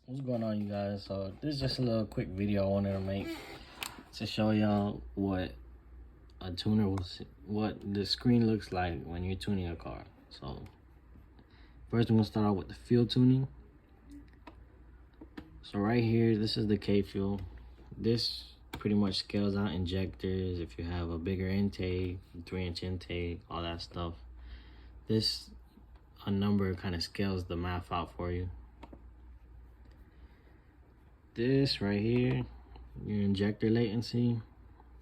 What's going on, you guys? So this is just a little quick video I wanted to make to show y'all what what the screen looks like when you're tuning a car. So first, I'm gonna start out with the fuel tuning. So right here, this is the K fuel. This pretty much scales out injectors if you have a bigger intake, 3-inch intake, all that stuff. This a number kind of scales the math out for you. This right here, your injector latency.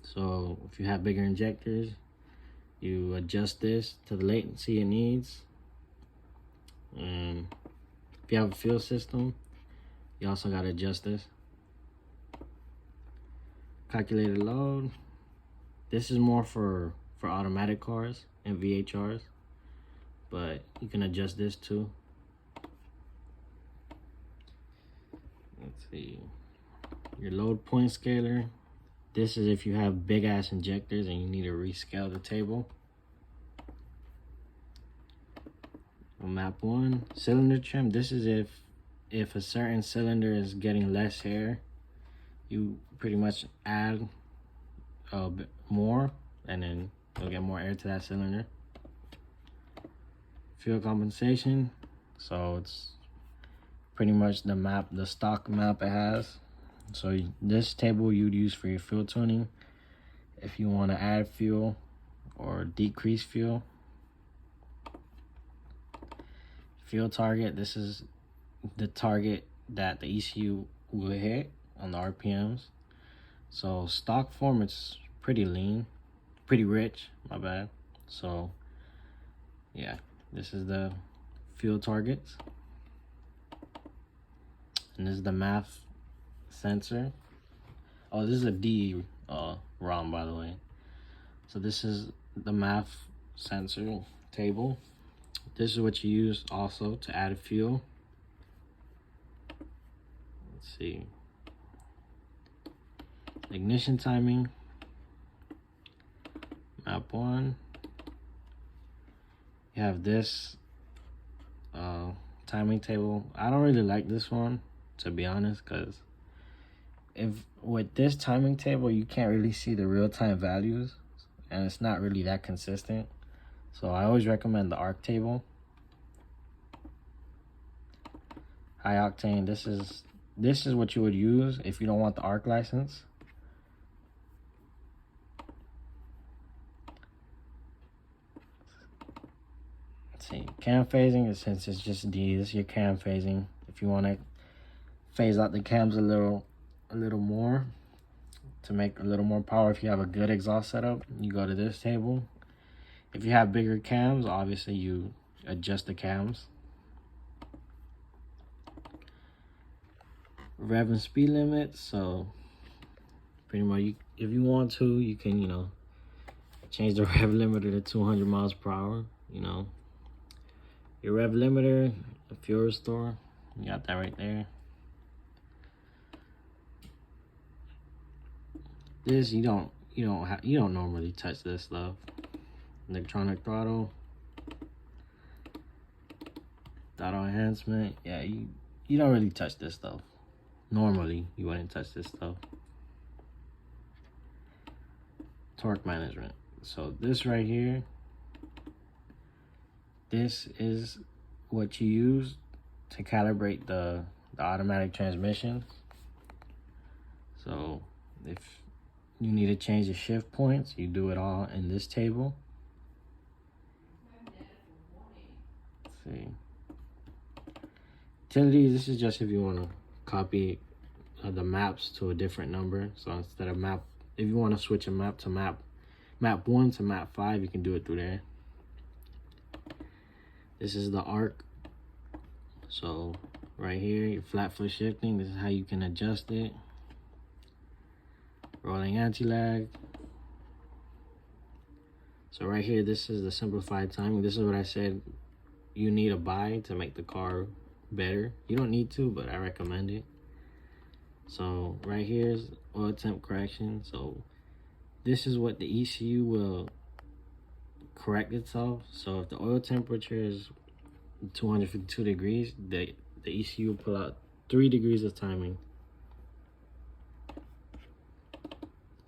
So if you have bigger injectors, you adjust this to the latency it needs. And if you have a fuel system, you also got to adjust this. Calculated load. This is more for automatic cars and VHRs, but you can adjust this too. Let's see. Your load point scaler. This is if you have big ass injectors and you need to rescale the table. On map 1, cylinder trim. This is if a certain cylinder is getting less air, you pretty much add a bit more, and then you'll get more air to that cylinder. Fuel compensation. So it's pretty much the stock map it has. So this table you'd use for your fuel tuning if you want to add fuel or decrease fuel. Fuel target. This is the target that the ECU will hit on the RPMs. So stock form, it's pretty lean, pretty rich, my bad. So yeah, this is the fuel targets. And this is the math sensor. Oh, this is a D ROM, by the way. So this is the math sensor table. This is what you use also to add fuel. Let's see. Ignition timing. Map 1. You have this timing table. I don't really like this one, to be honest, because with this timing table you can't really see the real-time values, and it's not really that consistent. So I always recommend the arc table. High octane. This is what you would use if you don't want the arc license. Let's see, cam phasing. Since it's just D, this is your cam phasing. If you want to phase out the cams a little more to make a little more power, if you have a good exhaust setup, you go to this table. If you have bigger cams, obviously you adjust the cams. Rev and speed limits. So pretty much if you want to, you can change the rev limiter to 200 miles per hour. Your rev limiter, the fuel restore, you got that right there. This you don't normally touch this stuff. Electronic throttle enhancement. Yeah, you don't really touch this stuff. Normally you wouldn't touch this stuff. Torque management. So this right here, this is what you use to calibrate the automatic transmission. So if you need to change the shift points, you do it all in this table. Let's see. Utilities, this is just if you want to copy the maps to a different number. So instead of if you want to switch a map to map 1 to map 5, you can do it through there. This is the arc. So right here, your flat foot shifting, this is how you can adjust it. Rolling anti-lag. So right here, this is the simplified timing. This is what I said you need to buy to make the car better. You don't need to, but I recommend it. So right here is oil temp correction. So this is what the ECU will correct itself. So if the oil temperature is 252 degrees, the ECU will pull out 3 degrees of timing.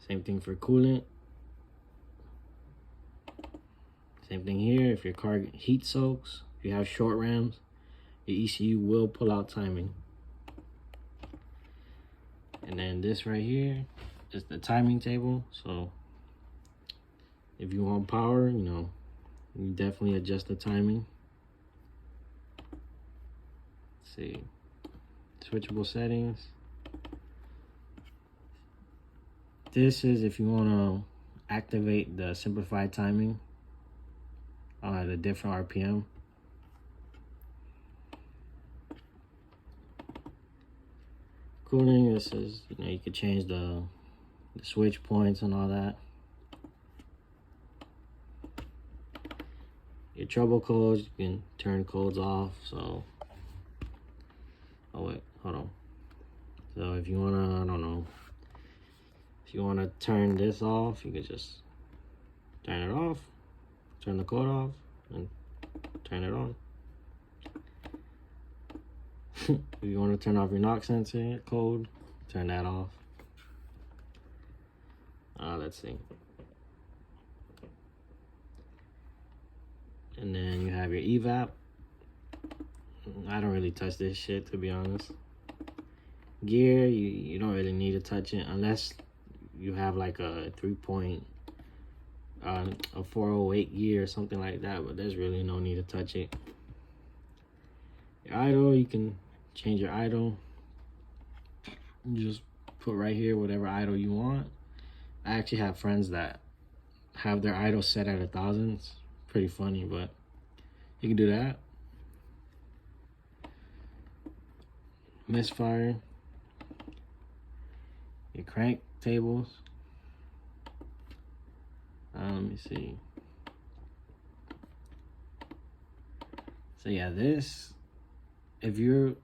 Same thing for coolant. Same thing here. If your car heat soaks, if you have short rams, your ECU will pull out timing. And then this right here is the timing table. So if you want power, you know, you definitely adjust the timing. Let's see, switchable settings. This is if you want to activate the simplified timing at a different RPM. Cooling, this is, you know, you could change the switch points and all that. Your trouble codes, you can turn codes off. So, oh wait, hold on. So if you wanna, I don't know, if you wanna turn this off, you can just turn it off, turn the code off, and turn it on. If you want to turn off your knock sensor code, turn that off. Let's see. And then you have your evap. I don't really touch this shit, to be honest. Gear, you don't really need to touch it unless you have like a 408 gear or something like that, but there's really no need to touch it. Your idle, you can change your idle. You just put right here whatever idle you want. I actually have friends that have their idle set at 1,000. It's pretty funny, but you can do that. Misfire. Your crank tables. Let me see. So yeah, this, if you're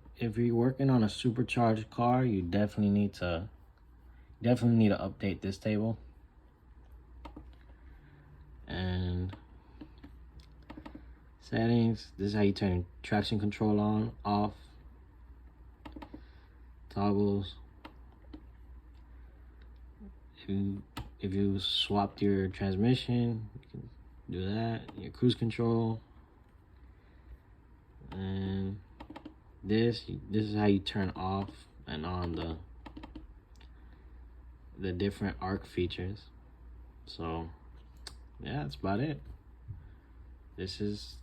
working on a supercharged car, you definitely need to update this table. And settings, this is how you turn traction control on, off, toggles. If you swapped your transmission, you can do that. Your cruise control. And this is how you turn off and on the different arc features. So yeah, that's about it. This is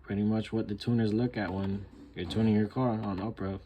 pretty much what the tuners look at when you're tuning your car on uprev.